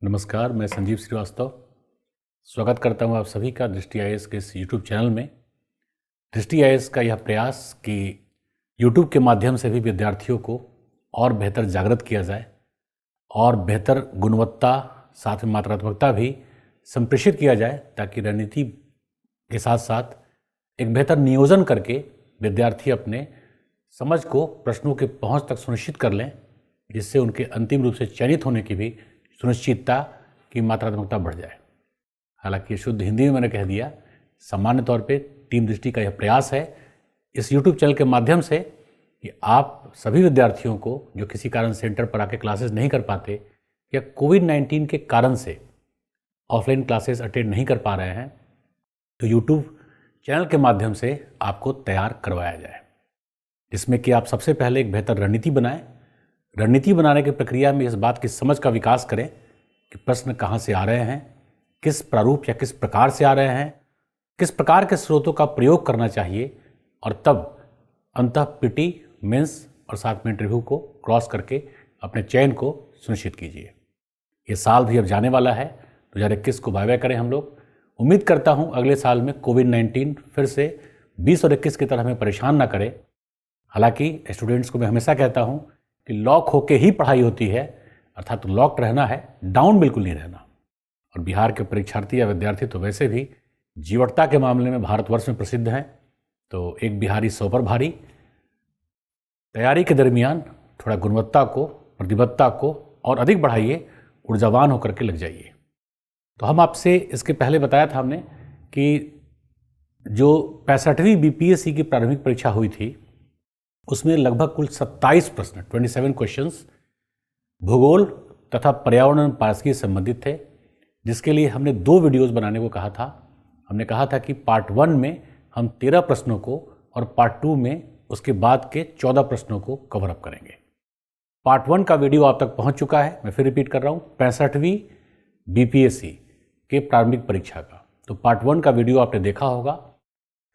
नमस्कार, मैं संजीव श्रीवास्तव स्वागत करता हूं आप सभी का दृष्टि आईएएस के इस यूट्यूब चैनल में। दृष्टि आईएएस का यह प्रयास कि यूट्यूब के माध्यम से भी विद्यार्थियों को और बेहतर जागृत किया जाए और बेहतर गुणवत्ता साथ में मात्रात्मकता भी संप्रेषित किया जाए, ताकि रणनीति के साथ साथ एक बेहतर नियोजन करके विद्यार्थी अपने समझ को प्रश्नों के पहुंच तक सुनिश्चित कर लें, जिससे उनके अंतिम रूप से चयनित होने की भी सुनिश्चितता की मात्रात्मकता बढ़ जाए। हालांकि शुद्ध हिंदी में मैंने कह दिया। सामान्य तौर पे टीम दृष्टि का यह प्रयास है इस यूट्यूब चैनल के माध्यम से कि आप सभी विद्यार्थियों को जो किसी कारण सेंटर पर आके क्लासेस नहीं कर पाते या कोविड-19 के कारण से ऑफलाइन क्लासेस अटेंड नहीं कर पा रहे हैं, तो यूट्यूब चैनल के माध्यम से आपको तैयार करवाया जाए, जिसमें कि आप सबसे पहले एक बेहतर रणनीति बनाएं। रणनीति बनाने की प्रक्रिया में इस बात की समझ का विकास करें कि प्रश्न कहाँ से आ रहे हैं, किस प्रारूप या किस प्रकार से आ रहे हैं, किस प्रकार के स्रोतों का प्रयोग करना चाहिए, और तब अंततः पीटी, मेंस और साथ में इंटरव्यू को क्रॉस करके अपने चयन को सुनिश्चित कीजिए। ये साल भी अब जाने वाला है, 2021 को बाय बाय करें हम लोग। उम्मीद करता हूँ अगले साल में कोविड-19 फिर से 20 और 21 की तरह हमें परेशान ना करे। हालांकि स्टूडेंट्स को मैं हमेशा कहता हूँ कि लॉक होके ही पढ़ाई होती है, अर्थात लॉक रहना है, डाउन बिल्कुल नहीं रहना। और बिहार के परीक्षार्थी या विद्यार्थी तो वैसे भी जीवटता के मामले में भारतवर्ष में प्रसिद्ध हैं, तो एक बिहारी 100 पर भारी। तैयारी के दरमियान थोड़ा गुणवत्ता को, प्रतिबद्धता को और अधिक बढ़ाइए, ऊर्जावान होकर के लग जाइए। तो हम आपसे इसके पहले बताया था हमने कि जो 65वीं बीपीएससी की प्रारंभिक परीक्षा हुई थी, उसमें लगभग कुल 27 प्रश्न 27 क्वेश्चंस भूगोल तथा पर्यावरण पारिस्थितिकी से संबंधित थे, जिसके लिए हमने 2 वीडियोस बनाने को कहा था। हमने कहा था कि पार्ट 1 में हम 13 प्रश्नों को और पार्ट 2 में उसके बाद के 14 प्रश्नों को कवर अप करेंगे। पार्ट 1 का वीडियो आप तक पहुंच चुका है, मैं फिर रिपीट कर रहा हूँ, 65वीं बीपीएससी के प्रारंभिक परीक्षा का। तो पार्ट 1 का वीडियो आपने देखा होगा।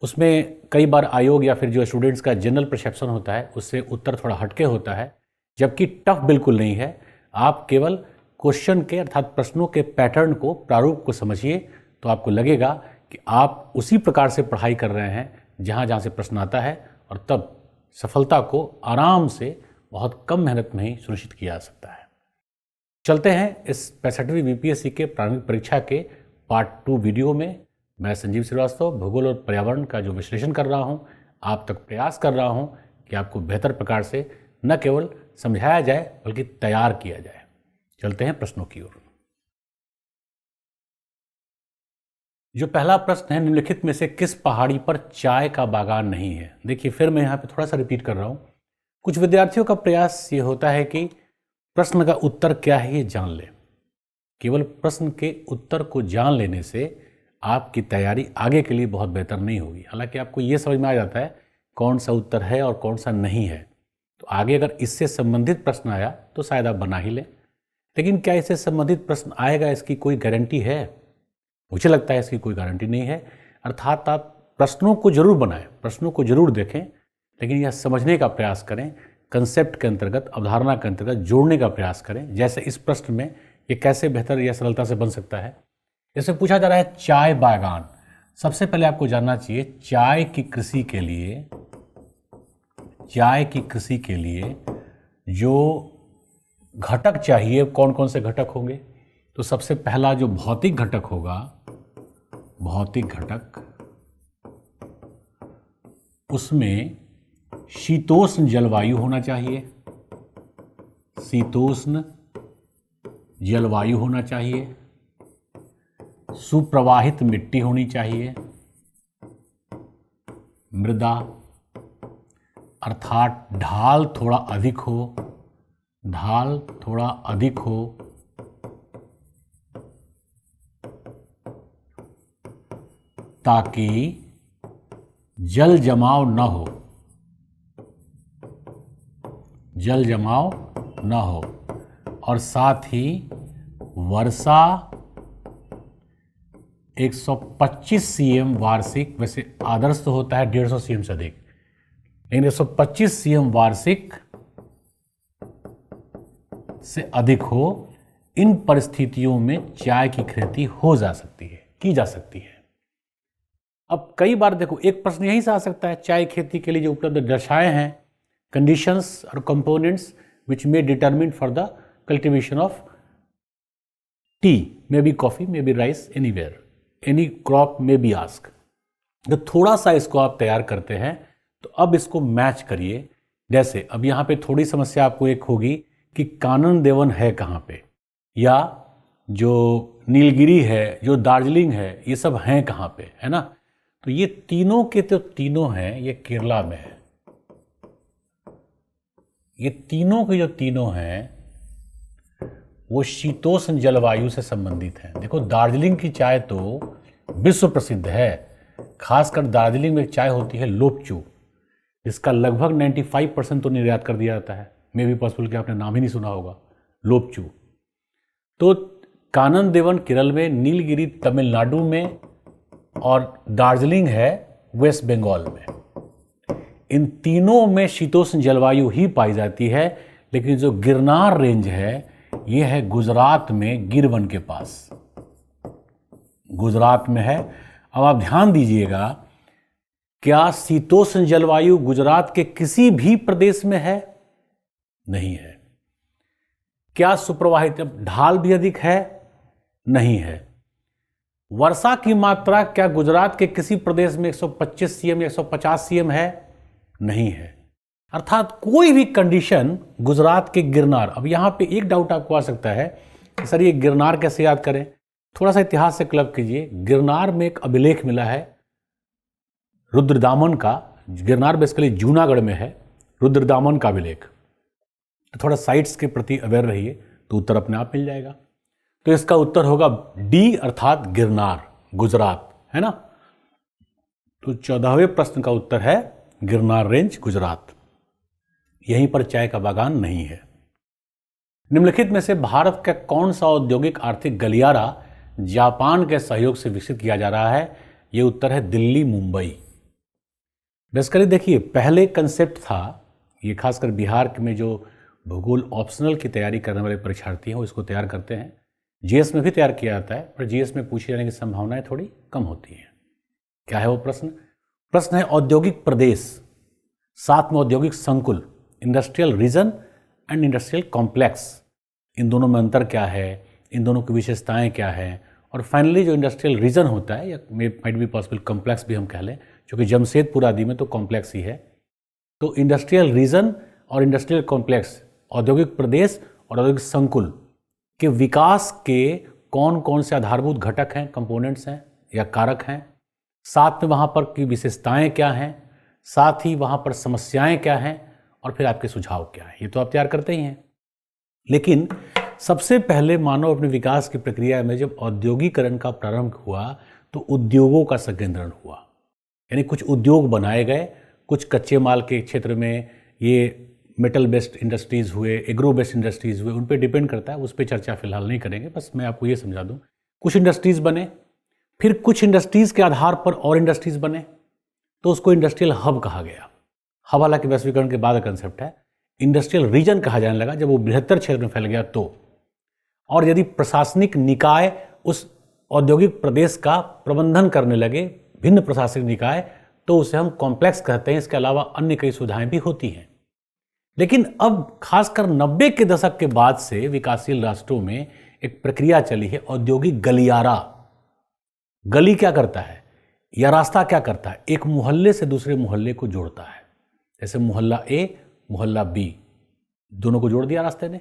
उसमें कई बार आयोग या फिर जो स्टूडेंट्स का जनरल परसेप्शन होता है उससे उत्तर थोड़ा हटके होता है, जबकि टफ बिल्कुल नहीं है। आप केवल क्वेश्चन के अर्थात प्रश्नों के पैटर्न को, प्रारूप को समझिए, तो आपको लगेगा कि आप उसी प्रकार से पढ़ाई कर रहे हैं जहाँ जहाँ से प्रश्न आता है, और तब सफलता को आराम से बहुत कम मेहनत में ही सुनिश्चित किया जा सकता है। चलते हैं इस 65वीं बीपीएससी के प्रारंभिक परीक्षा के पार्ट 2 वीडियो में। मैं संजीव श्रीवास्तव भूगोल और पर्यावरण का जो विश्लेषण कर रहा हूँ, आप तक प्रयास कर रहा हूँ कि आपको बेहतर प्रकार से न केवल समझाया जाए बल्कि तैयार किया जाए। चलते हैं प्रश्नों की ओर। जो पहला प्रश्न है, निम्नलिखित में से किस पहाड़ी पर चाय का बागान नहीं है? देखिए, फिर मैं यहाँ पे थोड़ा सा रिपीट कर रहा हूँ। कुछ विद्यार्थियों का प्रयास ये होता है कि प्रश्न का उत्तर क्या है ये जान ले। केवल प्रश्न के उत्तर को जान लेने से आपकी तैयारी आगे के लिए बहुत बेहतर नहीं होगी। हालांकि आपको ये समझ में आ जाता है कौन सा उत्तर है और कौन सा नहीं है, तो आगे अगर इससे संबंधित प्रश्न आया तो शायद आप बना ही लें। लेकिन क्या इससे संबंधित प्रश्न आएगा, इसकी कोई गारंटी है? मुझे लगता है इसकी कोई गारंटी नहीं है। अर्थात आप प्रश्नों को जरूर बनाएं, प्रश्नों को जरूर देखें, लेकिन यह समझने का प्रयास करें, कंसेप्ट के अंतर्गत, अवधारणा के अंतर्गत जोड़ने का प्रयास करें। जैसे इस प्रश्न में ये कैसे बेहतर या सरलता से बन सकता है। इसमें पूछा जा रहा है चाय बागान। सबसे पहले आपको जानना चाहिए चाय की कृषि के लिए जो घटक चाहिए कौन कौन से घटक होंगे। तो सबसे पहला जो भौतिक घटक होगा, भौतिक घटक, उसमें शीतोष्ण जलवायु होना चाहिए, शीतोष्ण जलवायु होना चाहिए, सुप्रवाहित मिट्टी होनी चाहिए, मृदा अर्थात ढाल थोड़ा अधिक हो, ताकि जल जमाव न हो, और साथ ही वर्षा 125 सीएम वार्षिक, वैसे आदर्श तो होता है 150 सीएम से अधिक, लेकिन 125 सीएम वार्षिक से अधिक हो, इन परिस्थितियों में चाय की खेती हो जा सकती है, की जा सकती है। अब कई बार देखो, एक प्रश्न यहीं से आ सकता है, चाय खेती के लिए जो उपलब्ध दशाएं हैं, कंडीशंस और components which may determine for the cultivation of T, may be coffee, may be rice, anywhere, any crop may be ask. तो थोड़ा सा इसको आप तैयार करते हैं, तो अब इसको मैच करिए। जैसे अब यहाँ पे थोड़ी समस्या आपको एक होगी कि कानन देवन है कहाँ पे, या जो नीलगिरी है, जो दार्जिलिंग है, ये सब हैं कहाँ पे, है ना। तो ये तीनों के तो तीनों हैं, ये केरला में है। ये तीनों के जो तीनों हैं वो शीतोष्ण जलवायु से संबंधित हैं। देखो, दार्जिलिंग की चाय तो विश्व प्रसिद्ध है। खासकर दार्जिलिंग में एक चाय होती है लोपचू, इसका लगभग 95% तो निर्यात कर दिया जाता है। मे बी पॉसिबल कि आपने नाम ही नहीं सुना होगा, लोपचू। तो कानन देवन केरल में, नीलगिरी तमिलनाडु में और दार्जिलिंग है वेस्ट बंगाल में। इन तीनों में शीतोष्ण जलवायु ही पाई जाती है। लेकिन जो गिरनार रेंज है, ये है गुजरात में, गिरवन के पास, गुजरात में है। अब आप ध्यान दीजिएगा, क्या शीतोष्ण जलवायु गुजरात के किसी भी प्रदेश में है? नहीं है। क्या सुप्रवाहित ढाल भी अधिक है? नहीं है। वर्षा की मात्रा क्या गुजरात के किसी प्रदेश में 125 सीएम या 150 सीएम है? नहीं है। अर्थात कोई भी कंडीशन गुजरात के गिरनार। अब यहां पे एक डाउट आपको आ सकता है कि सर ये गिरनार कैसे याद करें? थोड़ा सा इतिहास से क्लब कीजिए। गिरनार में एक अभिलेख मिला है रुद्रदामन का। गिरनार बेसिकली जूनागढ़ में है, रुद्रदामन का अभिलेख। तो थोड़ा साइट्स के प्रति अवेयर रहिए, तो उत्तर अपने आप मिल जाएगा। तो इसका उत्तर होगा डी, अर्थात गिरनार, गुजरात, है ना। तो 14वें प्रश्न का उत्तर है गिरनार रेंज, गुजरात। यहीं पर चाय का बागान नहीं है। निम्नलिखित में से भारत का कौन सा औद्योगिक आर्थिक गलियारा जापान के सहयोग से विकसित किया जा रहा है? यह उत्तर है दिल्ली, मुंबई। बेसिकली देखिए, पहले कंसेप्ट था, ये खासकर बिहार में जो भूगोल ऑप्शनल की तैयारी करने वाले परीक्षार्थी हैं वो इसको तैयार करते हैं। जीएस में भी तैयार किया जाता है, पर जीएस में पूछे जाने की संभावनाएं थोड़ी कम होती हैं। क्या है वो प्रश्न? प्रश्न है औद्योगिक प्रदेश, साथ में औद्योगिक संकुल, industrial region and industrial complex. इन दोनों में अंतर क्या है, इन दोनों की विशेषताएं क्या हैं, और फाइनली जो इंडस्ट्रियल रीजन होता है, या माइट बी पॉसिबल कॉम्प्लेक्स भी हम कह लें, क्योंकि जमशेदपुर आदि में तो कॉम्प्लेक्स ही है। तो इंडस्ट्रियल रीजन और इंडस्ट्रियल कॉम्प्लेक्स, औद्योगिक प्रदेश और औद्योगिक संकुल के विकास के कौन कौन से आधारभूत घटक हैं, कंपोनेंट्स हैं या कारक हैं, साथ में वहाँ पर की विशेषताएं क्या हैं, साथ ही वहाँ पर समस्याएं क्या हैं, और फिर आपके सुझाव क्या हैं। ये तो आप तैयार करते ही हैं। लेकिन सबसे पहले मानव अपने विकास की प्रक्रिया में जब औद्योगिकरण का प्रारंभ हुआ तो उद्योगों का संकेंद्रण हुआ, यानी कुछ उद्योग बनाए गए। कुछ कच्चे माल के क्षेत्र में ये मेटल बेस्ड इंडस्ट्रीज़ हुए, एग्रो बेस्ड इंडस्ट्रीज़ हुए, उन पे डिपेंड करता है, उस पर चर्चा फिलहाल नहीं करेंगे। बस मैं आपको ये समझा दूं, कुछ इंडस्ट्रीज़ बने, फिर कुछ इंडस्ट्रीज़ के आधार पर और इंडस्ट्रीज़ बने, तो उसको इंडस्ट्रियल हब कहा गया। हब हालांकि वैश्वीकरण के बाद का कंसेप्ट है। इंडस्ट्रियल रीजन कहा जाने लगा जब वो बृहत्तर क्षेत्र में फैल गया तो। और यदि प्रशासनिक निकाय उस औद्योगिक प्रदेश का प्रबंधन करने लगे, भिन्न प्रशासनिक निकाय, तो उसे हम कॉम्प्लेक्स कहते हैं। इसके अलावा अन्य कई सुविधाएं भी होती हैं। लेकिन अब खासकर 90 के दशक के बाद से विकासशील राष्ट्रों में एक प्रक्रिया चली है, औद्योगिक गलियारा। गली क्या करता है या रास्ता क्या करता है? एक मोहल्ले से दूसरे मोहल्ले को जोड़ता है। जैसे मोहल्ला ए, मोहल्ला बी, दोनों को जोड़ दिया रास्ते ने,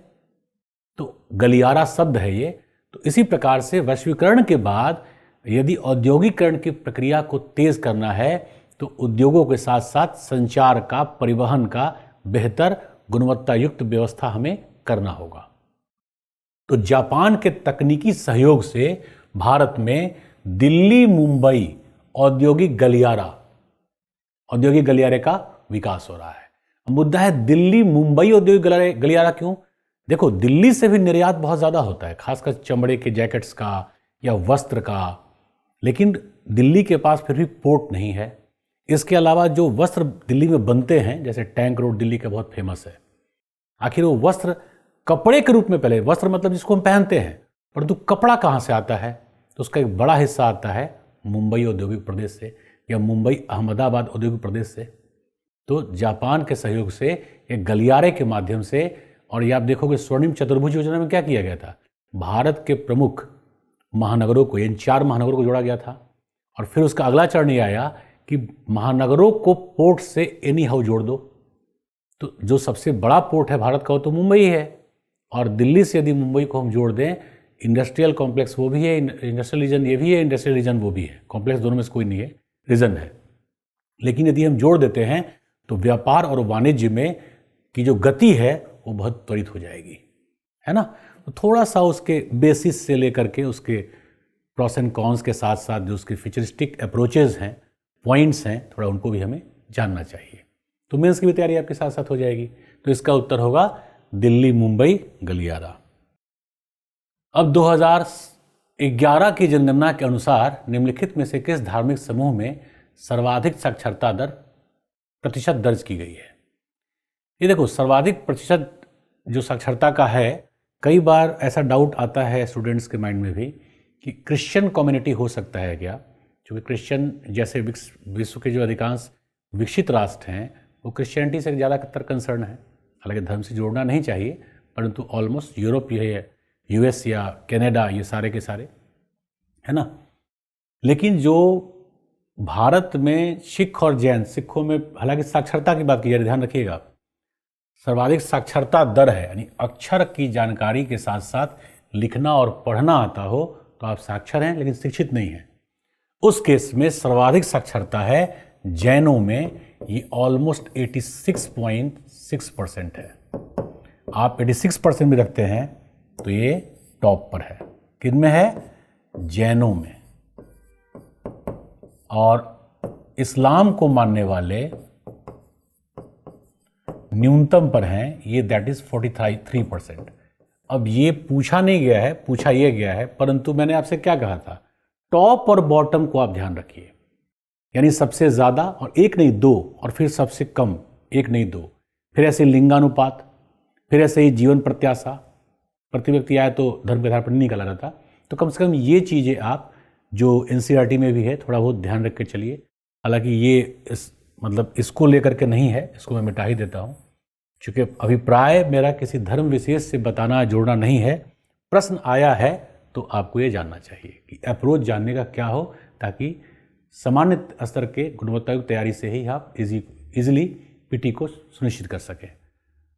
तो गलियारा शब्द है ये। तो इसी प्रकार से वैश्वीकरण के बाद यदि औद्योगिकरण की प्रक्रिया को तेज करना है तो उद्योगों के साथ साथ संचार का, परिवहन का बेहतर गुणवत्ता युक्त व्यवस्था हमें करना होगा। तो जापान के तकनीकी सहयोग से भारत में दिल्ली मुंबई औद्योगिक गलियारे का विकास हो रहा है। मुद्दा है दिल्ली मुंबई औद्योगिक गलियारा क्यों? देखो, दिल्ली से भी निर्यात बहुत ज़्यादा होता है, खासकर चमड़े के जैकेट्स का या वस्त्र का, लेकिन दिल्ली के पास फिर भी पोर्ट नहीं है। इसके अलावा जो वस्त्र दिल्ली में बनते हैं, जैसे टैंक रोड दिल्ली का बहुत फेमस है, आखिर वो वस्त्र कपड़े के रूप में पहले, वस्त्र मतलब जिसको हम पहनते हैं, परंतु कपड़ा कहाँ से आता है, तो उसका एक बड़ा हिस्सा आता है मुंबई औद्योगिक प्रदेश से या मुंबई अहमदाबाद औद्योगिक प्रदेश से। तो जापान के सहयोग से एक गलियारे के माध्यम से, और ये आप देखोगे स्वर्णिम चतुर्भुज योजना में क्या किया गया था, भारत के प्रमुख महानगरों को, इन 4 महानगरों को जोड़ा गया था। और फिर उसका अगला चरण ये आया कि महानगरों को पोर्ट से एनी हाउ जोड़ दो। तो जो सबसे बड़ा पोर्ट है भारत का वो तो मुंबई है, और दिल्ली से यदि मुंबई को हम जोड़ दें, इंडस्ट्रियल कॉम्प्लेक्स वो भी है, इंडस्ट्रियल रीजन ये भी है, इंडस्ट्रियल रीजन वो भी है, कॉम्प्लेक्स दोनों में से कोई नहीं है, रीजन है। लेकिन यदि हम जोड़ देते हैं तो व्यापार और वाणिज्य में की जो गति है वो बहुत त्वरित हो जाएगी, है ना। तो थोड़ा सा उसके बेसिस से लेकर के उसके प्रॉस एंड कॉन्स के साथ साथ जो उसके फ्यूचरिस्टिक अप्रोचेज हैं, पॉइंट्स हैं, थोड़ा उनको भी हमें जानना चाहिए। तो मेंस की भी तैयारी आपके साथ साथ हो जाएगी। तो इसका उत्तर होगा दिल्ली मुंबई गलियारा। अब 2011 की जनगणना के अनुसार निम्नलिखित में से किस धार्मिक समूह में सर्वाधिक साक्षरता दर प्रतिशत दर्ज की गई है। ये देखो, सर्वाधिक प्रतिशत जो साक्षरता का है, कई बार ऐसा डाउट आता है स्टूडेंट्स के माइंड में भी कि क्रिश्चियन कम्युनिटी हो सकता है क्या, क्योंकि क्रिश्चियन जैसे विश्व के जो अधिकांश विकसित राष्ट्र हैं वो क्रिश्चियनिटी से ज़्यादातर कंसर्न है। हालांकि धर्म से जोड़ना नहीं चाहिए, परंतु ऑलमोस्ट यूरोप है, यूएस या कनाडा, ये सारे के सारे, है ना। लेकिन जो भारत में सिख और जैन, सिखों में हालांकि साक्षरता की बात की जा रही, ध्यान रखिएगा, सर्वाधिक साक्षरता दर है, यानी अक्षर की जानकारी के साथ साथ लिखना और पढ़ना आता हो तो आप साक्षर हैं लेकिन शिक्षित नहीं हैं। उस केस में सर्वाधिक साक्षरता है जैनों में, ये ऑलमोस्ट 86.6% है। आप 86% भी रखते हैं तो ये टॉप पर है। किन में है? जैनों में। और इस्लाम को मानने वाले न्यूनतम पर हैं, ये दैट इज 43%। अब ये पूछा नहीं गया है, पूछा ये गया है, परंतु मैंने आपसे क्या कहा था, टॉप और बॉटम को आप ध्यान रखिए, यानी सबसे ज़्यादा और एक नहीं दो, और फिर सबसे कम एक नहीं दो, फिर ऐसे लिंगानुपात, फिर ऐसे ही जीवन प्रत्याशा, प्रति व्यक्ति आया तो धर्म के आधार पर नहीं निकाला जाता। तो कम से कम ये चीज़ें आप जो एनसीईआरटी में भी है थोड़ा बहुत ध्यान रख के चलिए। हालांकि ये मतलब इसको लेकर के नहीं है, इसको मैं मिटा ही देता हूँ, क्योंकि अभिप्राय मेरा किसी धर्म विशेष से बताना जोड़ना नहीं है। प्रश्न आया है तो आपको ये जानना चाहिए कि अप्रोच जानने का क्या हो, ताकि सामान्य स्तर के गुणवत्तायुक्त तैयारी से ही आप इजीली पीटी को सुनिश्चित कर सकें।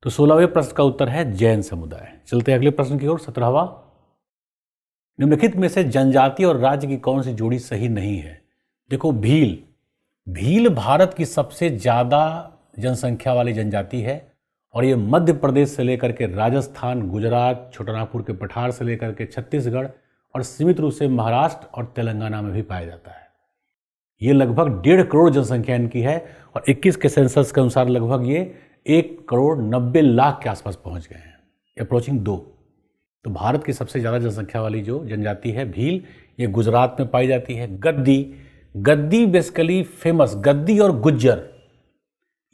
तो 16वें प्रश्न का उत्तर है जैन समुदाय। चलते हैं अगले प्रश्न की ओर। 17वां, निम्नलिखित में से जनजाति और राज्य की कौन सी जोड़ी सही नहीं है। देखो, भील भारत की सबसे ज़्यादा जनसंख्या वाली जनजाति है, और ये मध्य प्रदेश से लेकर के राजस्थान, गुजरात, छोटानागपुर के पठार से लेकर के छत्तीसगढ़ और सीमित रूप से महाराष्ट्र और तेलंगाना में भी पाया जाता है। ये लगभग 1.5 करोड़ जनसंख्या इनकी है, और 21 के सेंसस के अनुसार लगभग ये 1,90,00,000 के आसपास पहुंच गए हैं, अप्रोचिंग 2। तो भारत की सबसे ज़्यादा जनसंख्या वाली जो जनजाति है भील, ये गुजरात में पाई जाती है। गद्दी बेसिकली फेमस, गद्दी और गुज्जर,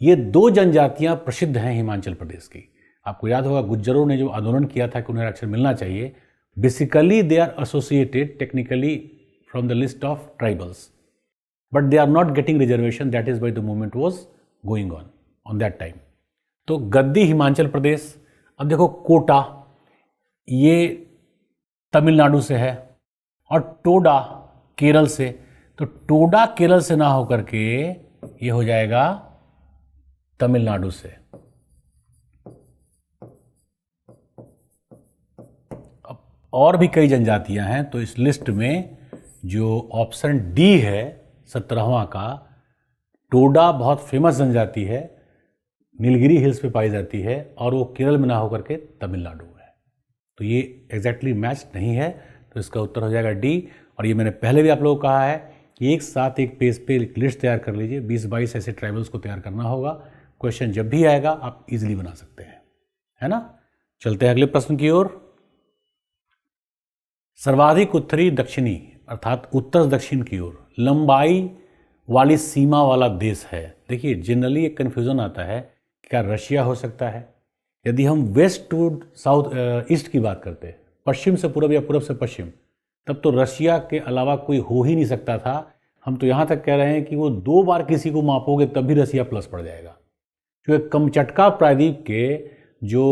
ये 2 जनजातियां प्रसिद्ध हैं हिमाचल प्रदेश की। आपको याद होगा गुज्जरों ने जो आंदोलन किया था कि उन्हें आरक्षण मिलना चाहिए। Basically they are associated technically from the list of tribals, but they are not getting reservation, that is why the movement was going on that time. तो गद्दी हिमाचल प्रदेश। अब देखो, कोटा ये तमिलनाडु से है, और टोडा केरल से। तो टोडा केरल से ना होकर के ये हो जाएगा तमिलनाडु से। अब और भी कई जनजातियां हैं, तो इस लिस्ट में जो ऑप्शन डी है 17वां का, टोडा बहुत फेमस जनजाति है, नीलगिरी हिल्स पे पाई जाती है, और वो केरल में ना होकर के तमिलनाडु है। तो ये एग्जैक्टली मैच नहीं है, तो इसका उत्तर हो जाएगा डी। और ये मैंने पहले भी आप लोगों को कहा है कि एक साथ एक पेज पे एक लिस्ट तैयार कर लीजिए, 20-22 ऐसे ट्राइबल्स को तैयार करना होगा। क्वेश्चन जब भी आएगा आप इजीली बना सकते हैं, है ना। चलते हैं अगले प्रश्न की ओर। सर्वाधिक उत्तरी दक्षिणी अर्थात उत्तर दक्षिण की ओर लंबाई वाली सीमा वाला देश है। देखिए, जनरली एक कन्फ्यूजन आता है, क्या रशिया हो सकता है, यदि हम वेस्ट टू साउथ ईस्ट की बात करते हैं, पश्चिम से पूरब या पूरब से पश्चिम, तब तो रशिया के अलावा कोई हो ही नहीं सकता था। हम तो यहाँ तक कह रहे हैं कि वो 2 बार किसी को मापोगे तब भी रशिया प्लस पड़ जाएगा, क्योंकि कमचटका प्रायद्वीप के जो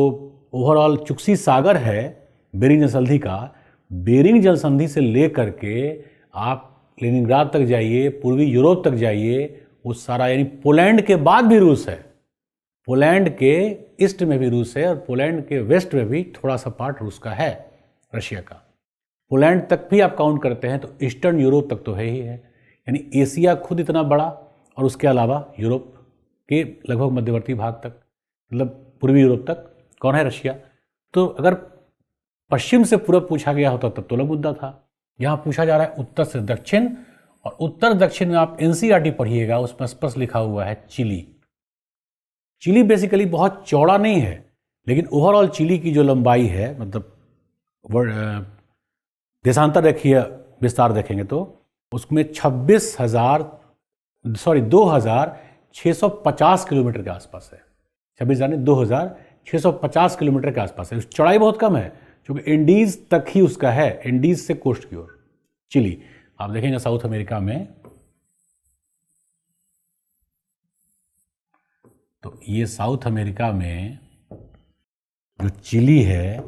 ओवरऑल चुक्सी सागर है बेरिंग जलसंधि का, बेरिंग जलसंधि से ले करके आप लेनिनग्राद तक जाइए, पूर्वी यूरोप तक जाइए, वो सारा, यानी पोलैंड के बाद भी रूस है, पोलैंड के ईस्ट में भी रूस है और पोलैंड के वेस्ट में भी थोड़ा सा पार्ट रूस का है, रशिया का। पोलैंड तक भी आप काउंट करते हैं तो ईस्टर्न यूरोप तक तो है ही है, यानी एशिया खुद इतना बड़ा और उसके अलावा यूरोप के लगभग मध्यवर्ती भाग तक, मतलब पूर्वी यूरोप तक कौन है? रशिया। तो अगर पश्चिम से पूरब पूछा गया होता तब तो अलग मुद्दा था। यहाँ पूछा जा रहा है उत्तर से दक्षिण, और उत्तर दक्षिण में आप एनसीईआरटी पढ़िएगा, उसमें स्पष्ट लिखा हुआ है चिली। चिली बेसिकली बहुत चौड़ा नहीं है, लेकिन ओवरऑल चिली की जो लंबाई है, मतलब देशांतर रेखीय विस्तार देखेंगे तो उसमें 2650 किलोमीटर के आसपास है। 2650 किलोमीटर के आसपास है। चौड़ाई बहुत कम है, क्योंकि इंडीज तक ही उसका है, इंडीज से कोस्ट की ओर चिली। आप देखेंगे साउथ अमेरिका में, तो ये साउथ अमेरिका में जो चिली है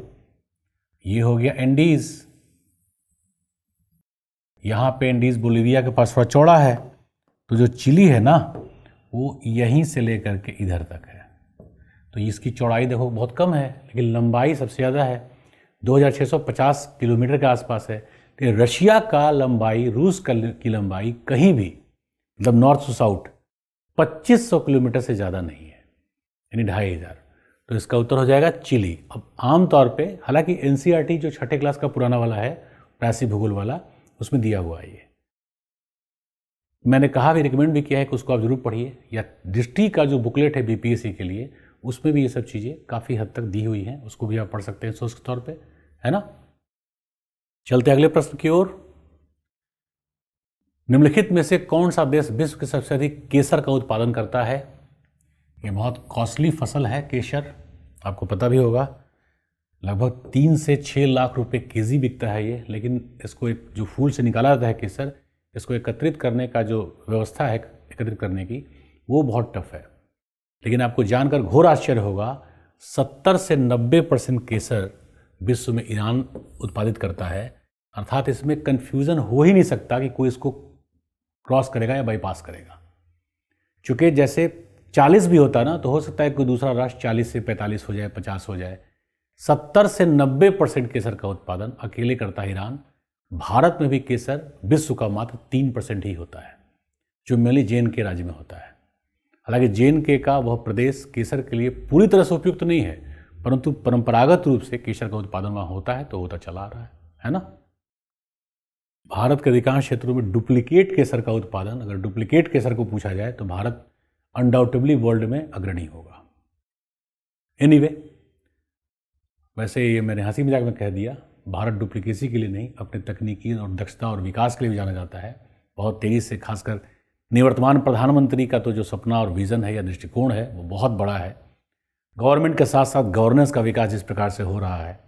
ये हो गया एंडीज। यहाँ पे एंडीज बोलिविया के पास थोड़ा चौड़ा है, तो जो चिली है ना वो यहीं से लेकर के इधर तक है। तो इसकी चौड़ाई देखो बहुत कम है, लेकिन लंबाई सबसे ज़्यादा है, 2650 किलोमीटर के आसपास है। तो रशिया का लंबाई, रूस की लंबाई कहीं भी, मतलब नॉर्थ टू साउथ 2500 किलोमीटर से ज़्यादा नहीं है, यानी 2500। तो इसका उत्तर हो जाएगा चिली। अब आमतौर पे, हालांकि एनसीईआरटी जो 6ठे क्लास का पुराना वाला है, राशि भूगोल वाला, उसमें दिया हुआ है ये। मैंने कहा भी, रिकमेंड भी किया है कि उसको आप जरूर पढ़िए, या दृष्टि का जो बुकलेट है बीपीएससी के लिए, उसमें भी ये सब चीज़ें काफ़ी हद तक दी हुई हैं, उसको भी आप पढ़ सकते हैं सोर्स के तौर पे, है ना। चलते अगले प्रश्न की ओर। निम्नलिखित में से कौन सा देश विश्व के सबसे अधिक केसर का उत्पादन करता है? ये बहुत कॉस्टली फसल है केसर, आपको पता भी होगा। लगभग 3 से 6 लाख रुपए केजी बिकता है ये। लेकिन इसको एक जो फूल से निकाला जाता है केसर, इसको एकत्रित करने का जो व्यवस्था है एकत्रित करने की, वो बहुत टफ है। लेकिन आपको जानकर घोर आश्चर्य होगा, 70 से 90% केसर विश्व में ईरान उत्पादित करता है। अर्थात इसमें कन्फ्यूज़न हो ही नहीं सकता कि कोई इसको क्रॉस करेगा या बाईपास करेगा। चूँकि जैसे 40 भी होता ना, तो हो सकता है कोई दूसरा राष्ट्र 40 से 45 हो जाए, 50 हो जाए। 70 से 90% केसर का उत्पादन अकेले करता है ईरान। भारत में भी केसर विश्व का मात्र 3% ही होता है, जो मेनली JNK राज्य में होता है। हालांकि JNK का वह प्रदेश केसर के लिए पूरी तरह से उपयुक्त नहीं है, परंतु परंपरागत रूप से केसर का उत्पादन वहाँ होता है, तो होता चला आ रहा है ना। भारत के अधिकांश क्षेत्रों में डुप्लीकेट केसर का उत्पादन, अगर डुप्लीकेट केसर को पूछा जाए तो भारत अनडाउटेबली वर्ल्ड में अग्रणी होगा। एनीवे, वैसे ये मैंने हंसी मजाक में कह दिया, भारत डुप्लीकेसी के लिए नहीं, अपने तकनीकी और दक्षता और विकास के लिए भी जाना जाता है बहुत तेज़ी से। खासकर निवर्तमान प्रधानमंत्री का तो जो सपना और विज़न है या दृष्टिकोण है, वो बहुत बड़ा है। गवर्नमेंट के साथ साथ गवर्नेंस का विकास जिस प्रकार से हो रहा है।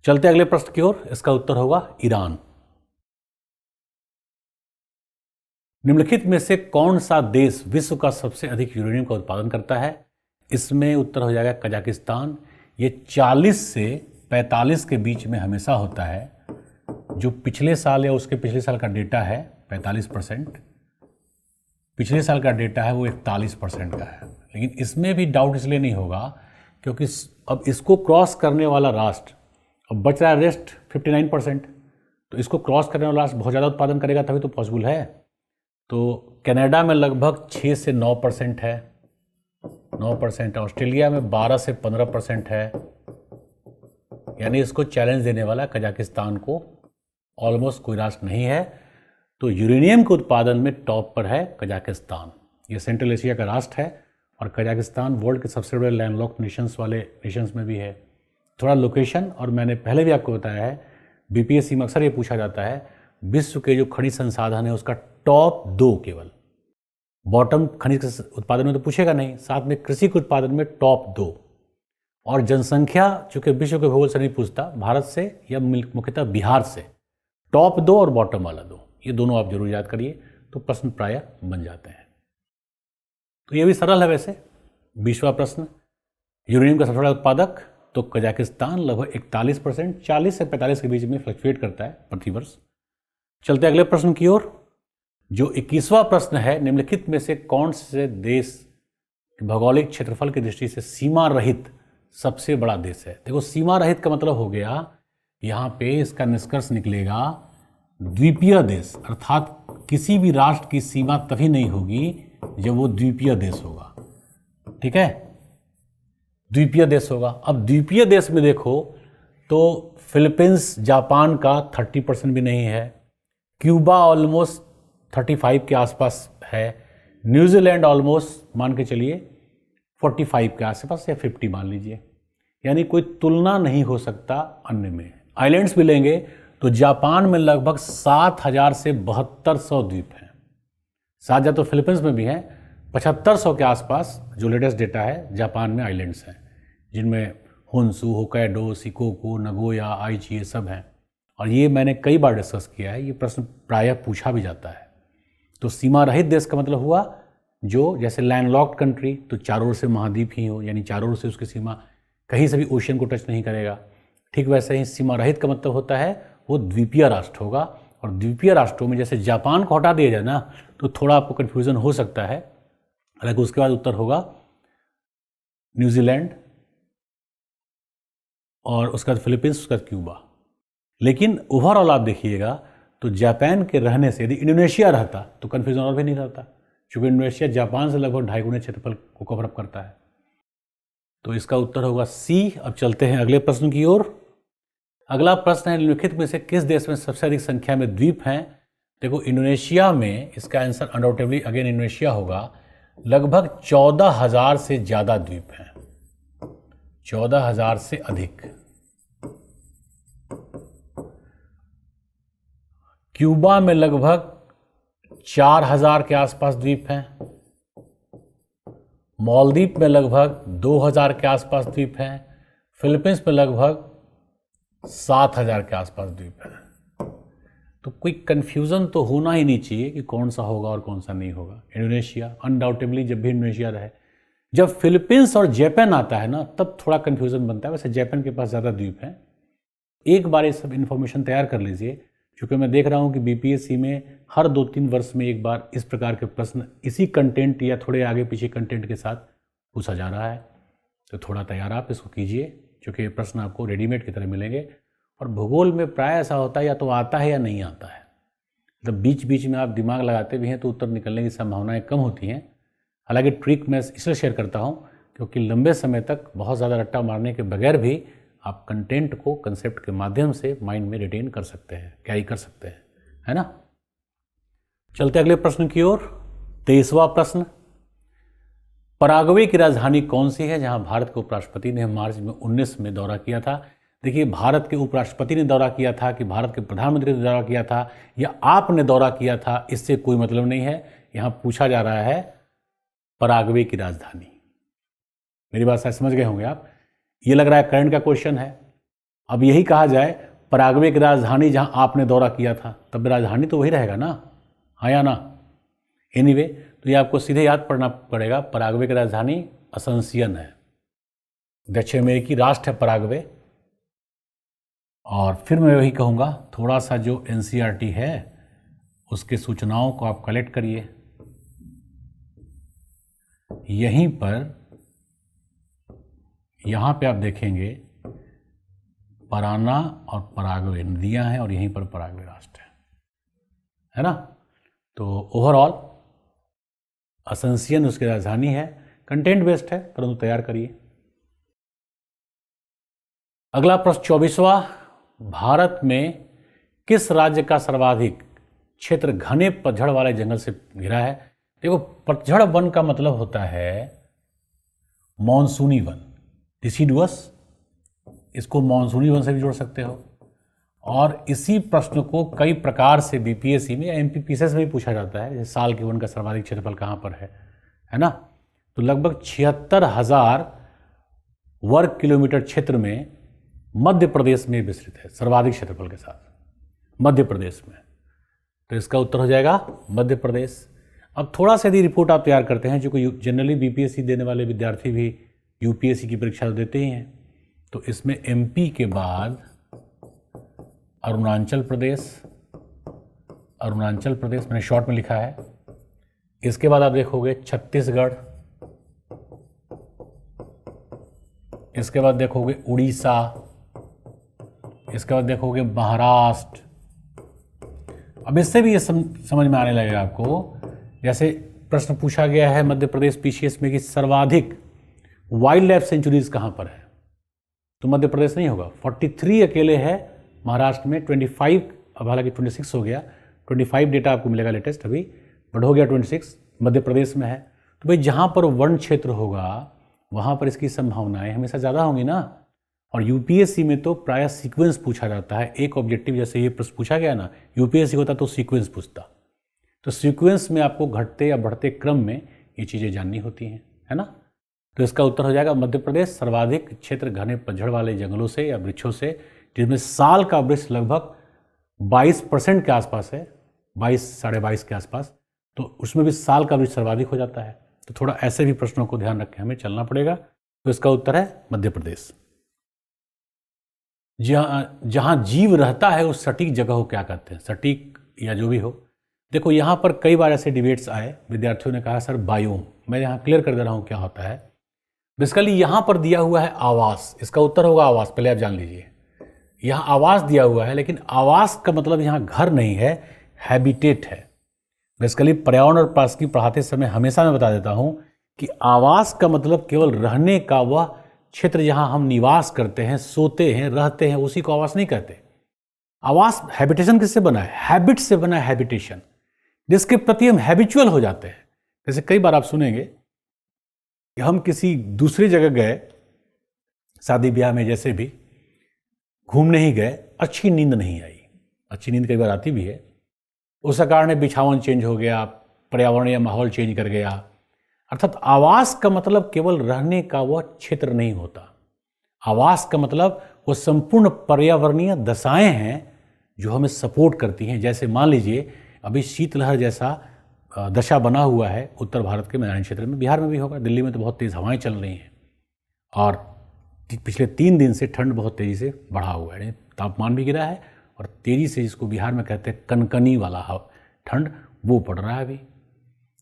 चलते अगले प्रश्न की ओर। इसका उत्तर होगा ईरान। निम्नलिखित में से कौन सा देश विश्व का सबसे अधिक यूरेनियम का उत्पादन करता है? इसमें उत्तर हो जाएगा कजाकिस्तान। ये 40 से 45 के बीच में हमेशा होता है। जो पिछले साल या उसके पिछले साल का डेटा है 45%, पिछले साल का डेटा है वो 41% का है। लेकिन इसमें भी डाउट इसलिए नहीं होगा क्योंकि अब इसको क्रॉस करने वाला राष्ट्र, अब बच रहा है रेस्ट 59%, तो इसको क्रॉस करने वाला राष्ट्र बहुत ज़्यादा उत्पादन करेगा तभी तो पॉसिबल है। तो कनाडा में लगभग 6 से 9% है, 9%। ऑस्ट्रेलिया में 12 से 15% है। यानी इसको चैलेंज देने वाला कजाकिस्तान को ऑलमोस्ट कोई राष्ट्र नहीं है। तो यूरेनियम के उत्पादन में टॉप पर है कजाकिस्तान। ये सेंट्रल एशिया का राष्ट्र है और कजाकिस्तान वर्ल्ड के सबसे बड़े लैंडलॉक्ड नेशंस वाले नेशंस में भी है। थोड़ा लोकेशन, और मैंने पहले भी आपको बताया है, बीपीएससी में अक्सर ये पूछा जाता है, विश्व के जो खनिज संसाधन है उसका टॉप 2 केवल, बॉटम खनिज के उत्पादन में तो पूछेगा नहीं, साथ में कृषि के उत्पादन में टॉप 2। और जनसंख्या चूंकि विश्व के भूगोल से नहीं पूछता, भारत से या मुख्यतः बिहार से। टॉप 2 और बॉटम वाला 2, ये दोनों आप जरूर याद करिए, तो प्रश्न प्रायः बन जाते हैं। तो ये भी सरल है वैसे। 20वां प्रश्न, यूरेनियम का सबसे बड़ा उत्पादक तो कजाकिस्तान लगभग 41%, 40 से 45 के बीच में फ्लक्चुएट करता है प्रतिवर्ष। चलते अगले प्रश्न की ओर, जो 21वां प्रश्न है, निम्नलिखित में से कौन से देश भौगोलिक क्षेत्रफल की दृष्टि से सीमा रहित सबसे बड़ा देश है? देखो, सीमा रहित का मतलब हो गया, यहाँ पे इसका निष्कर्ष निकलेगा द्वीपीय देश, अर्थात किसी भी राष्ट्र की सीमा तभी नहीं होगी जब वो द्वीपीय देश होगा। ठीक है, द्वीपीय देश होगा। अब द्वीपीय देश में देखो तो फिलीपींस, जापान का 30% भी नहीं है, क्यूबा ऑलमोस्ट 35 के आसपास है, न्यूजीलैंड ऑलमोस्ट मान के चलिए 45 के आसपास या 50 मान लीजिए, यानी कोई तुलना नहीं हो सकता अन्य में। आइलैंड्स भी लेंगे तो जापान में लगभग 7000 से 7200 द्वीप हैं, 7000 तो फिलीपींस में भी हैं, 7500 के आसपास जो लेटेस्ट डेटा है जापान में आइलैंड्स हैं, जिनमें होन्सू, होक्काइडो, शिकोकू, नगोया, आइची, ये सब हैं। और ये मैंने कई बार डिस्कस किया है, ये प्रश्न प्रायः पूछा भी जाता है। तो सीमा रहित देश का मतलब हुआ जो जैसे लैंडलॉक्ड कंट्री, तो चारों ओर से महाद्वीप ही हो, यानी चारों ओर से उसकी सीमा कहीं से भी ओशियन को टच नहीं करेगा। ठीक वैसे ही सीमा रहित का मतलब होता है वो द्वीपीय राष्ट्र होगा। और द्वीपीय राष्ट्रों में जैसे जापान को हटा दिया जाए ना, तो थोड़ा आपको कन्फ्यूज़न हो सकता है। हालांकि उसके बाद उत्तर होगा न्यूजीलैंड, और उसके बाद फिलीपींस, उसके बाद क्यूबा। लेकिन ओवरऑल आप देखिएगा तो जापान के रहने से यदि इंडोनेशिया रहता तो कन्फ्यूजन और भी नहीं रहता, क्योंकि इंडोनेशिया जापान से लगभग 2.5 गुना क्षेत्रफल को कवर अप करता है। तो इसका उत्तर होगा सी। अब चलते हैं अगले प्रश्न की ओर। अगला प्रश्न है, निम्नलिखित में से किस देश में सबसे अधिक संख्या में द्वीप हैं? देखो, इंडोनेशिया में, इसका आंसर अनडाउटेबली अगेन इंडोनेशिया होगा। लगभग 14,000 से ज़्यादा द्वीप हैं, 14,000 से अधिक। क्यूबा में लगभग 4,000 के आसपास द्वीप हैं, मालदीव में लगभग 2,000 के आसपास द्वीप हैं, फिलीपींस में लगभग 7,000 के आसपास द्वीप हैं। तो कोई कंफ्यूजन तो होना ही नहीं चाहिए कि कौन सा होगा और कौन सा नहीं होगा। इंडोनेशिया अनडाउटेबली, जब भी इंडोनेशिया रहे। जब फिलीपींस और जापान आता है ना, तब थोड़ा कंफ्यूजन बनता है। वैसे जापान के पास ज़्यादा द्वीप हैं। एक बार ये सब इन्फॉर्मेशन तैयार कर लीजिए, क्योंकि मैं देख रहा हूँ कि बीपीएससी में हर 2-3 वर्ष में एक बार इस प्रकार के प्रश्न इसी कंटेंट या थोड़े आगे पीछे कंटेंट के साथ पूछा जा रहा है। तो थोड़ा तैयार आप इसको कीजिए, क्योंकि ये प्रश्न आपको रेडीमेड की तरह मिलेंगे। और भूगोल में प्राय ऐसा होता है, या तो आता है या नहीं आता है। मतलब बीच बीच में आप दिमाग लगाते भी हैं तो उत्तर निकलने की संभावनाएं कम होती हैं। हालांकि ट्रिक मैं इसलिए शेयर करता हूं क्योंकि लंबे समय तक बहुत ज़्यादा रट्टा मारने के बगैर भी आप कंटेंट को कंसेप्ट के माध्यम से माइंड में रिटेन कर सकते हैं, कैरी कर सकते हैं, है ना। चलते अगले प्रश्न की ओर। 23वां प्रश्न, पराग्वे की राजधानी कौन सी है जहां भारत के उपराष्ट्रपति ने मार्च में 19 में दौरा किया था? देखिए, भारत के उपराष्ट्रपति ने दौरा किया था कि भारत के प्रधानमंत्री ने दौरा किया था या आपने दौरा किया था, इससे कोई मतलब नहीं है। यहां पूछा जा रहा है पराग्वे की राजधानी। मेरी बात शायद समझ गए होंगे आप। ये लग रहा है करंट का क्वेश्चन है। अब यही कहा जाए पराग्वे की राजधानी जहां आपने दौरा किया था, तब राजधानी तो वही रहेगा ना, हाँ या ना। एनीवे, तो ये आपको सीधे याद पड़ना पड़ेगा, पराग्वे की राजधानी असंसियन है। दक्षिण अमेरिकी राष्ट्र है पराग्वे। और फिर मैं वही कहूँगा, थोड़ा सा जो एनसीईआरटी है उसके सूचनाओं को आप कलेक्ट करिए। यहीं पर, यहाँ पे आप देखेंगे पराना और पराग्वे नदियाँ हैं, और यहीं पर पराग्वे राष्ट्र है ना। तो ओवरऑल असंसियन उसकी राजधानी है। कंटेंट बेस्ड है, परंतु तैयार करिए। अगला प्रश्न 24वां, भारत में किस राज्य का सर्वाधिक क्षेत्र घने पतझड़ वाले जंगल से घिरा है? देखो, पतझड़ वन का मतलब होता है मॉनसूनी वन, डिसिडुअस। इसको मॉनसूनी वन से भी जोड़ सकते हो। और इसी प्रश्न को कई प्रकार से बीपीएससी में या एमपीपीसीएस में भी पूछा जाता है, जैसे साल के वन का सर्वाधिक क्षेत्रफल कहाँ पर है ना। तो लगभग 76,000 वर्ग किलोमीटर क्षेत्र में मध्य प्रदेश में विस्तृत है, सर्वाधिक क्षेत्रफल के साथ मध्य प्रदेश में। तो इसका उत्तर हो जाएगा मध्य प्रदेश। अब थोड़ा सा यदि रिपोर्ट आप तैयार करते हैं, जो कि जनरली बीपीएससी देने वाले विद्यार्थी भी यूपीएससी की परीक्षा देते ही हैं, तो इसमें एमपी के बाद अरुणाचल प्रदेश मैंने शॉर्ट में लिखा है। इसके बाद आप देखोगे छत्तीसगढ़, इसके बाद देखोगे उड़ीसा, इसके बाद देखोगे महाराष्ट्र। अब इससे भी ये समझ में आने लगेगा आपको, जैसे प्रश्न पूछा गया है मध्य प्रदेश पीसीएस में कि सर्वाधिक वाइल्ड लाइफ सेंचुरीज कहाँ पर है, तो मध्य प्रदेश नहीं होगा। 43 अकेले है महाराष्ट्र में, 25 अब हालांकि 26 हो गया, 25 डेटा आपको मिलेगा लेटेस्ट अभी, बट हो गया 26 मध्य प्रदेश में है। तो भाई जहाँ पर वन क्षेत्र होगा वहाँ पर इसकी संभावनाएं हमेशा ज़्यादा होंगी ना। और यूपीएससी में तो प्रायः सीक्वेंस पूछा जाता है, एक ऑब्जेक्टिव जैसे ये प्रश्न पूछा गया ना, यूपीएससी होता तो सीक्वेंस पूछता। तो सीक्वेंस में आपको घटते या बढ़ते क्रम में ये चीज़ें जाननी होती हैं, है ना। तो इसका उत्तर हो जाएगा मध्य प्रदेश। सर्वाधिक क्षेत्र घने पतझड़ वाले जंगलों से या वृक्षों से, जिसमें साल का वृक्ष लगभग 22% के आसपास है, 22 साढ़े 22 के आसपास, तो उसमें भी साल का वृक्ष सर्वाधिक हो जाता है। तो थोड़ा ऐसे भी प्रश्नों को ध्यान रख के हमें चलना पड़ेगा। तो इसका उत्तर है मध्य प्रदेश। जहाँ जीव रहता है उस सटीक जगह को क्या कहते हैं, सटीक या जो भी हो। देखो यहाँ पर कई बार ऐसे डिबेट्स आए, विद्यार्थियों ने कहा सर बायोम, मैं यहाँ क्लियर कर दे रहा हूँ क्या होता है। बेसिकली यहाँ पर दिया हुआ है आवास, इसका उत्तर होगा आवास, पहले आप जान लीजिए। यहाँ आवास दिया हुआ है, लेकिन आवास का मतलब यहाँ घर नहीं है, हैबिटेट है। बेसिकली पर्यावरण और पारिस्थितिकी पढ़ाते समय हमेशा मैं बता देता हूँ कि आवास का मतलब केवल रहने का वह क्षेत्र जहाँ हम निवास करते हैं, सोते हैं, रहते हैं, उसी को आवास नहीं कहते। आवास हैबिटेशन किससे बना है, हैबिट से बना है, हैबिटेशन, जिसके प्रति हम हैबिचुअल हो जाते हैं। जैसे कई बार आप सुनेंगे कि हम किसी दूसरी जगह गए, शादी ब्याह में जैसे भी घूमने ही गए, अच्छी नींद नहीं आई। अच्छी नींद कई बार आती भी है, उसका कारण है बिछावन चेंज हो गया, पर्यावरण या माहौल चेंज कर गया। अर्थात आवास का मतलब केवल रहने का वह क्षेत्र नहीं होता। आवास का मतलब वो संपूर्ण पर्यावरणीय दशाएं हैं जो हमें सपोर्ट करती हैं। जैसे मान लीजिए अभी शीतलहर जैसा दशा बना हुआ है उत्तर भारत के मैदानी क्षेत्र में, बिहार में भी होगा, दिल्ली में तो बहुत तेज़ हवाएं चल रही हैं, और पिछले 3 दिन से ठंड बहुत तेज़ी से बढ़ा हुआ है, तापमान भी गिरा है, और तेज़ी से जिसको बिहार में कहते हैं कनकनी वाला ठंड, वो पड़ रहा है अभी।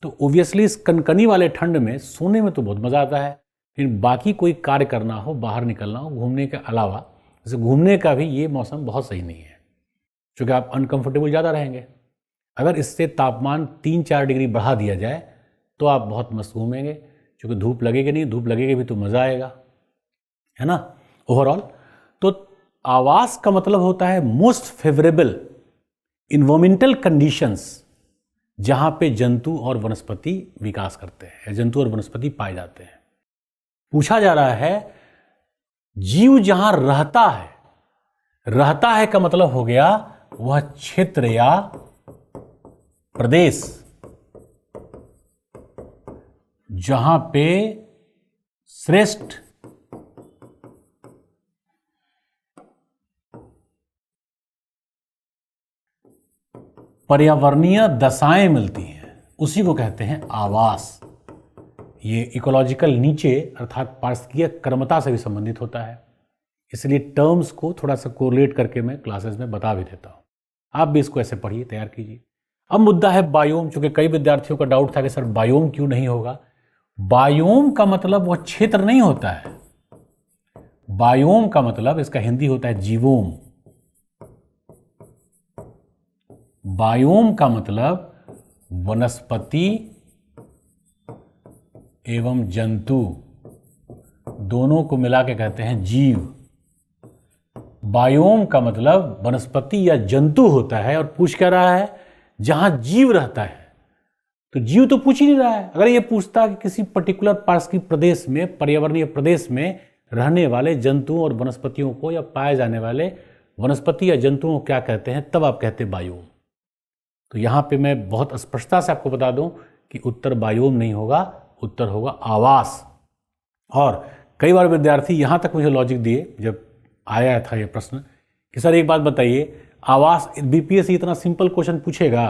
तो ओबियसली इस कनकनी वाले ठंड में सोने में तो बहुत मज़ा आता है, लेकिन बाकी कोई कार्य करना हो, बाहर निकलना हो, घूमने के अलावा, जैसे घूमने का भी ये मौसम बहुत सही नहीं है, क्योंकि आप अनकंफर्टेबल ज़्यादा रहेंगे। अगर इससे तापमान 3-4 डिग्री बढ़ा दिया जाए तो आप बहुत मस्त घूमेंगे, क्योंकि धूप लगेगी नहीं, धूप लगेगी भी तो मज़ा आएगा, है ना। ओवरऑल तो आवास का मतलब होता है मोस्ट फेवरेबल इन्वायरमेंटल कंडीशंस, जहाँ पे जंतु और वनस्पति विकास करते हैं, जंतु और वनस्पति पाए जाते हैं। पूछा जा रहा है जीव जहाँ रहता है का मतलब हो गया वह क्षेत्र या प्रदेश जहां पे श्रेष्ठ पर्यावरणीय दशाएं मिलती हैं, उसी को कहते हैं आवास। ये इकोलॉजिकल नीचे अर्थात पारिस्थितिकीय क्रमता से भी संबंधित होता है, इसलिए टर्म्स को थोड़ा सा कोरिलेट करके मैं क्लासेस में बता भी देता हूँ। आप भी इसको ऐसे पढ़िए, तैयार कीजिए। अब मुद्दा है बायोम, चूंकि कई विद्यार्थियों का डाउट था कि सर बायोम क्यों नहीं होगा। बायोम का मतलब वह क्षेत्र नहीं होता है, बायोम का मतलब इसका हिंदी होता है जीवोम। बायोम का मतलब वनस्पति एवं जंतु दोनों को मिला के कहते हैं जीव। बायोम का मतलब वनस्पति या जंतु होता है, और पूछ क्या रहा है जहां जीव रहता है। तो जीव तो पूछ ही नहीं रहा है। अगर ये पूछता कि किसी पर्टिकुलर पारिस्थितिक प्रदेश में, पर्यावरणीय प्रदेश में रहने वाले जंतुओं और वनस्पतियों को या पाए जाने वाले वनस्पति या जंतुओं को क्या कहते हैं, तब आप कहते बायोम। तो यहाँ पे मैं बहुत स्पष्टता से आपको बता दूं कि उत्तर बायोम नहीं होगा, उत्तर होगा आवास। और कई बार विद्यार्थी यहाँ तक मुझे लॉजिक दिए जब आया था ये प्रश्न कि सर एक बात बताइए, आवास बीपीएससी इतना सिंपल क्वेश्चन पूछेगा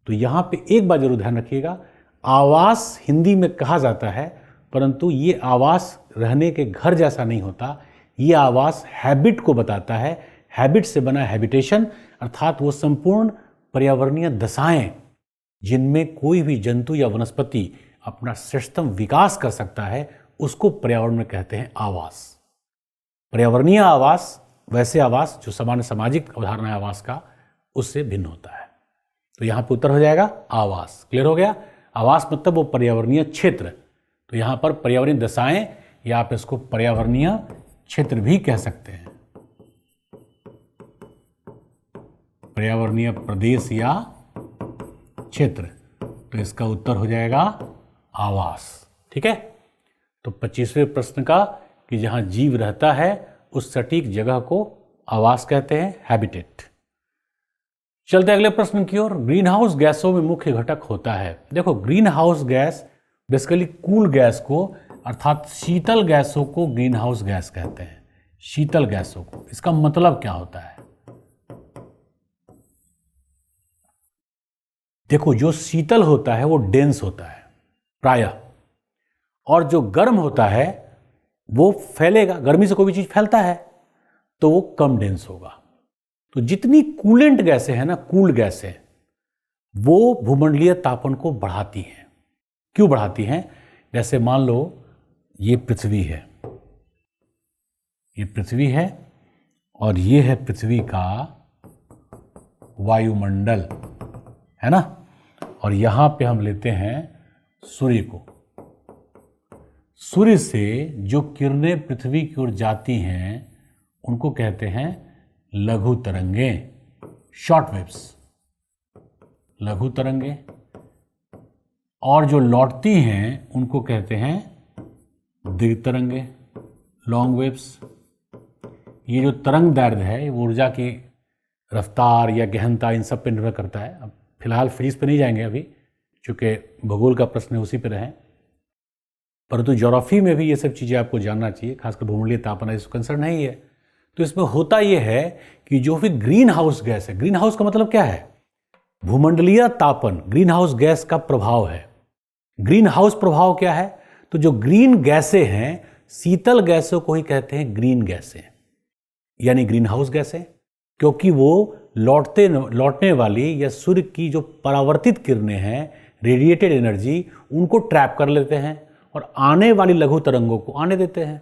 तो यहाँ पे एक बात जरूर ध्यान रखिएगा, आवास हिंदी में कहा जाता है परंतु ये आवास रहने के घर जैसा नहीं होता, ये आवास हैबिट को बताता है। हैबिट से बना हैबिटेशन, अर्थात वो संपूर्ण पर्यावरणीय दशाएं जिनमें कोई भी जंतु या वनस्पति अपना श्रेष्ठतम विकास कर सकता है, उसको पर्यावरण में कहते हैं आवास। पर्यावरणीय आवास वैसे आवास जो सामान्य सामाजिक अवधारणा है आवास का, उससे भिन्न होता है। तो यहाँ पे उत्तर हो जाएगा आवास। क्लियर हो गया? आवास मतलब वो पर्यावरणीय क्षेत्र। तो यहाँ पर पर्यावरणीय दशाएं या आप इसको पर्यावरणीय क्षेत्र भी कह सकते हैं, पर्यावरणीय प्रदेश या क्षेत्र। तो इसका उत्तर हो जाएगा आवास। ठीक है? तो 25वें प्रश्न का कि जहां जीव रहता है उस सटीक जगह को आवास कहते हैं, हैबिटेट। चलते अगले प्रश्न की ओर। ग्रीन हाउस गैसों में मुख्य घटक होता है। देखो, green house gas basically cool gas को अर्थात शीतल गैसों को ग्रीन हाउस गैस कहते हैं, शीतल गैसों को। इसका मतलब क्या होता है? देखो, जो शीतल होता है वो डेंस होता है प्रायः, और जो गर्म होता है वो फैलेगा। गर्मी से कोई भी चीज फैलता है तो वो कम डेंस होगा। तो जितनी कूलेंट गैसें हैं ना, कूल गैसें, वो भूमंडलीय तापन को बढ़ाती हैं। क्यों बढ़ाती हैं? जैसे मान लो ये पृथ्वी है, ये पृथ्वी है और ये है पृथ्वी का वायुमंडल, है ना। और यहां पे हम लेते हैं सूर्य को। सूर्य से जो किरणें पृथ्वी की ओर जाती हैं उनको कहते हैं लघु तरंगें, शॉर्ट वेव्स, लघु तरंगें। और जो लौटती हैं उनको कहते हैं दीर्घ तरंगें, लॉन्ग वेव्स। ये जो तरंग दैर्घ्य है वो ऊर्जा की रफ्तार या गहनता इन सब पे निर्भर करता है। अब फिलहाल फिजिक्स पे नहीं जाएंगे अभी, चूँकि भूगोल का प्रश्न उसी पे रहें, परंतु ज्योग्राफी में भी ये सब चीज़ें आपको जानना चाहिए, खासकर भूमंडलीय तापमान इसको कंसर्न नहीं है। तो इसमें होता ये है कि जो भी ग्रीन हाउस गैस है, ग्रीन हाउस का मतलब क्या है? भूमंडलीय तापन ग्रीन हाउस गैस का प्रभाव है। ग्रीन हाउस प्रभाव क्या है? तो जो ग्रीन गैसें हैं, शीतल गैसों को ही कहते हैं ग्रीन गैसें, यानी ग्रीन हाउस गैसें, क्योंकि वो लौटने वाली या सूर्य की जो परावर्तित किरणें हैं, रेडिएटेड एनर्जी, उनको ट्रैप कर लेते हैं और आने वाली लघु तरंगों को आने देते हैं।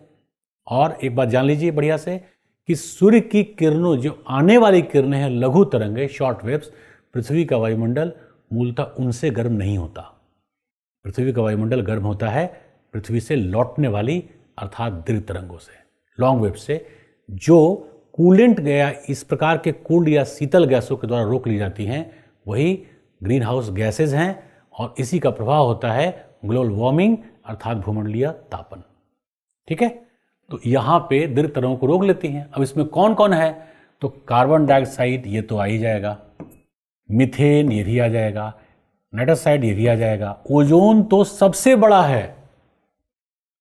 और एक बात जान लीजिए बढ़िया से कि सूर्य की किरणों, जो आने वाली किरणें हैं, लघु तरंगें, शॉर्ट वेव्स, पृथ्वी का वायुमंडल मूलतः उनसे गर्म नहीं होता। पृथ्वी का वायुमंडल गर्म होता है पृथ्वी से लौटने वाली अर्थात दीर्घ तरंगों से, लॉन्ग वेव से, जो कूलेंट या इस प्रकार के कूल्ड या शीतल गैसों के द्वारा रोक ली जाती हैं, वही ग्रीन हाउस गैसेज हैं। और इसी का प्रभाव होता है ग्लोबल वार्मिंग अर्थात भूमंडलीय तापन। ठीक है? तो यहाँ पे दीर्घ तरंगों को रोक लेती हैं। अब इसमें कौन कौन है? तो कार्बन डाइऑक्साइड ये तो आ ही जाएगा, मीथेन ये भी आ जाएगा, नाइट्रस ऑक्साइड ये भी आ जाएगा। ओजोन तो सबसे बड़ा है।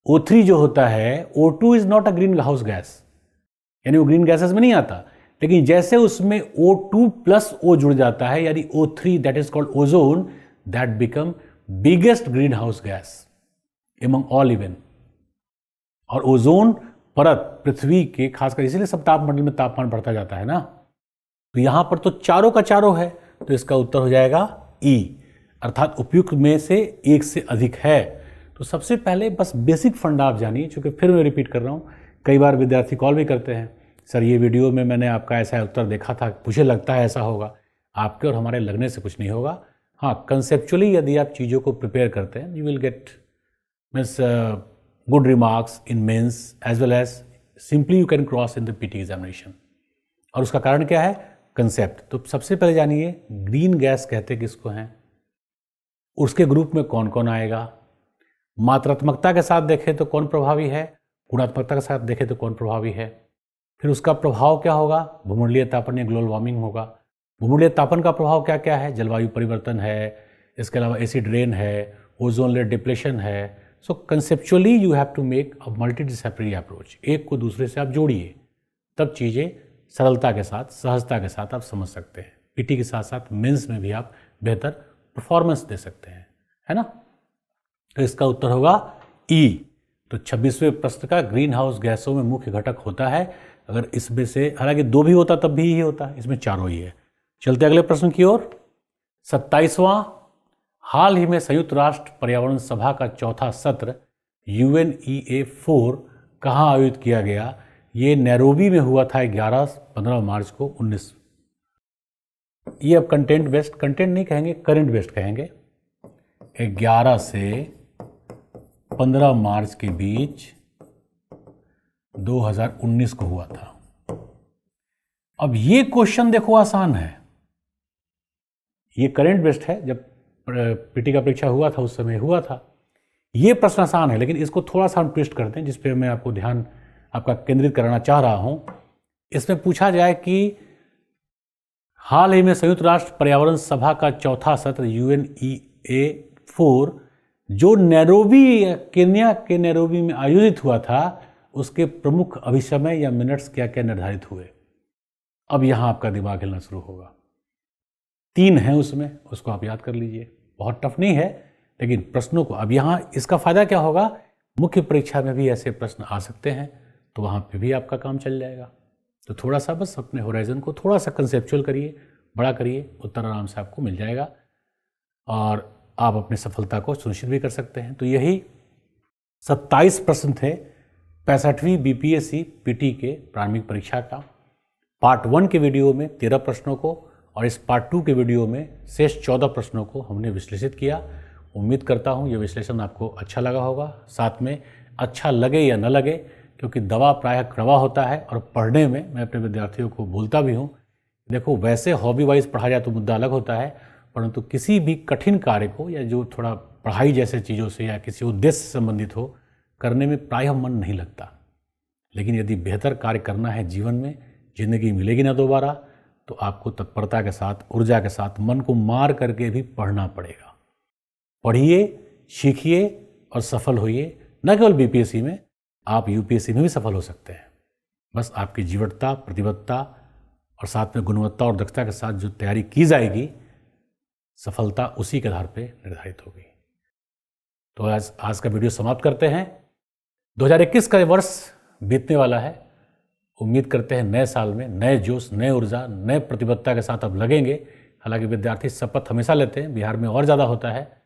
O3 जो होता है, O2 is not a green house gas, यानी वो ग्रीन गैसेस में नहीं आता, लेकिन जैसे उसमें O2 प्लस O जुड़ जाता है, यानी O3 that is called ozone, that become biggest green house gas among all even. और ओजोन परत पृथ्वी के खासकर इसीलिए सब तापमंडल में तापमान बढ़ता जाता है ना। तो यहां पर तो चारों का चारों है, तो इसका उत्तर हो जाएगा ई, अर्थात उपयुक्त में से एक से अधिक है। तो सबसे पहले बस बेसिक फंडा आप जानिए, चूंकि फिर मैं रिपीट कर रहा हूं, कई बार विद्यार्थी कॉल भी करते हैं, सर ये वीडियो में मैंने आपका ऐसा उत्तर देखा था, मुझे लगता है ऐसा होगा। आपके और हमारे लगने से कुछ नहीं होगा। हाँ, कंसेप्चुअली यदि आप चीज़ों को प्रिपेयर करते हैं, you will get means good remarks in mains as well as simply you can cross in the PT examination. और उसका कारण क्या है? कंसेप्ट। तो सबसे पहले जानिए ग्रीन गैस कहते किसको हैं, उसके ग्रुप में कौन कौन आएगा, मात्रात्मकता के साथ देखें तो कौन प्रभावी है, गुणात्मकता के साथ देखें तो कौन प्रभावी है, फिर उसका प्रभाव क्या होगा, भूमंडलीय तापन या ग्लोबल वार्मिंग होगा। भूमंडलीय तापन का प्रभाव क्या क्या है? जलवायु परिवर्तन है, इसके अलावा एसिड रेन है, ओजोन लेयर डिप्लेशन है, so conceptually you have to make a multidisciplinary approach. एक को दूसरे से आप जोड़िए, तब चीज़ें सरलता के साथ, सहजता के साथ आप समझ सकते हैं। पीटी के साथ साथ मेंस में भी आप बेहतर परफॉर्मेंस दे सकते हैं, है ना। तो इसका उत्तर होगा ई। तो 26वें प्रश्न का ग्रीन हाउस गैसों में मुख्य घटक होता है। अगर इसमें से हालांकि 2 भी होता तब भी ही होता, इसमें 4 ही है। चलते अगले प्रश्न की ओर। 27वां, हाल ही में संयुक्त राष्ट्र पर्यावरण सभा का चौथा सत्र UNEA4 कहाँ आयोजित किया गया? ये नैरोबी में हुआ था 11-15 मार्च को 19। ये अब कंटेंट नहीं कहेंगे, करंट बेस्ड कहेंगे। 11 से 15 मार्च के बीच 2019 को हुआ था। अब ये क्वेश्चन देखो आसान है, ये करंट बेस्ड है, जब पीटी का परीक्षा हुआ था उस समय हुआ था। ये प्रश्न आसान है, लेकिन इसको थोड़ा सा हम ट्विस्ट करते हैं, जिस पे मैं आपको ध्यान आपका केंद्रित कराना चाह रहा हूं। इसमें पूछा जाए कि हाल ही में संयुक्त राष्ट्र पर्यावरण सभा का चौथा सत्र UNEA4 जो नैरोबी, केन्या के नैरोबी में आयोजित हुआ था, उसके प्रमुख अभिसमय या मिनट्स क्या क्या निर्धारित हुए? अब यहां आपका दिमाग हिलना शुरू होगा। 3 हैं उसमें, उसको आप याद कर लीजिए। बहुत टफ नहीं है, लेकिन प्रश्नों को अब यहाँ इसका फायदा क्या होगा, मुख्य परीक्षा में भी ऐसे प्रश्न आ सकते हैं, तो वहाँ पे भी आपका काम चल जाएगा। तो थोड़ा सा बस अपने होराइजन को थोड़ा सा कंसेप्चुअल करिए, बड़ा करिए, उत्तर आराम से आपको मिल जाएगा और आप अपनी सफलता को सुनिश्चित भी कर सकते हैं। तो यही 27 प्रश्न थे 65वीं BPSC PT के प्रारंभिक परीक्षा का। पार्ट 1 के वीडियो में 13 प्रश्नों को और इस पार्ट 2 के वीडियो में शेष 14 प्रश्नों को हमने विश्लेषित किया। उम्मीद करता हूँ ये विश्लेषण आपको अच्छा लगा होगा। साथ में अच्छा लगे या न लगे, क्योंकि दवा प्रायः कड़वा होता है और पढ़ने में मैं अपने विद्यार्थियों को बोलता भी हूँ, देखो वैसे हॉबी वाइज पढ़ा जाए तो मुद्दा अलग होता है, परंतु किसी भी कठिन कार्य को या जो थोड़ा पढ़ाई जैसे चीज़ों से या किसी उद्देश्य से संबंधित हो, करने में प्रायः मन नहीं लगता। लेकिन यदि बेहतर कार्य करना है जीवन में, जिंदगी मिलेगी ना दोबारा, तो आपको तत्परता के साथ, ऊर्जा के साथ, मन को मार करके भी पढ़ना पड़ेगा। पढ़िए, सीखिए और सफल होइए। न केवल BPSC में, आप UPSC में भी सफल हो सकते हैं। बस आपकी जीवटता, प्रतिबद्धता और साथ में गुणवत्ता और दक्षता के साथ जो तैयारी की जाएगी, सफलता उसी के आधार पर निर्धारित होगी। तो आज का वीडियो समाप्त करते हैं। 2021 का वर्ष बीतने वाला है। उम्मीद करते हैं नए साल में नए जोश, नए ऊर्जा, नए प्रतिबद्धता के साथ अब लगेंगे। हालांकि विद्यार्थी शपथ हमेशा लेते हैं, बिहार में और ज़्यादा होता है।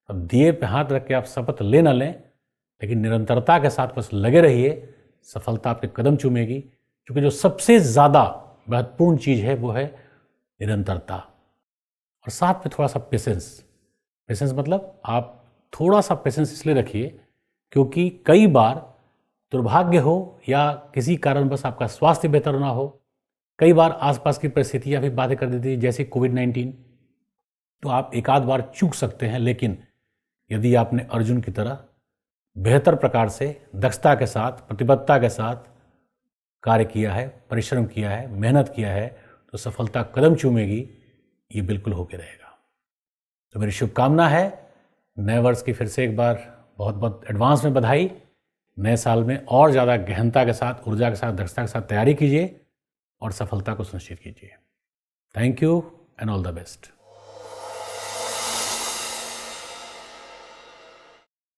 अब दिए पे हाथ रख के आप शपथ ले ना लें, लेकिन निरंतरता के साथ बस लगे रहिए, सफलता आपके कदम चूमेगी। क्योंकि जो सबसे ज़्यादा महत्वपूर्ण चीज़ है वो है निरंतरता, और साथ में थोड़ा सा पेशेंस मतलब आप थोड़ा सा पेशेंस इसलिए रखिए क्योंकि कई बार दुर्भाग्य हो या किसी कारणवश आपका स्वास्थ्य बेहतर ना हो, कई बार आसपास की परिस्थितियां भी बातें कर देती हैं, जैसे कोविड-19, तो आप एक आध बार चूक सकते हैं। लेकिन यदि आपने अर्जुन की तरह बेहतर प्रकार से, दक्षता के साथ, प्रतिबद्धता के साथ कार्य किया है, परिश्रम किया है, मेहनत किया है, तो सफलता कदम चूमेगी, ये बिल्कुल होके रहेगा। तो मेरी शुभकामना है। नए वर्ष की फिर से एक बार बहुत बहुत एडवांस में बधाई। नए साल में और ज़्यादा गहनता के साथ, ऊर्जा के साथ, दक्षता के साथ तैयारी कीजिए और सफलता को सुनिश्चित कीजिए। Thank you and all the best.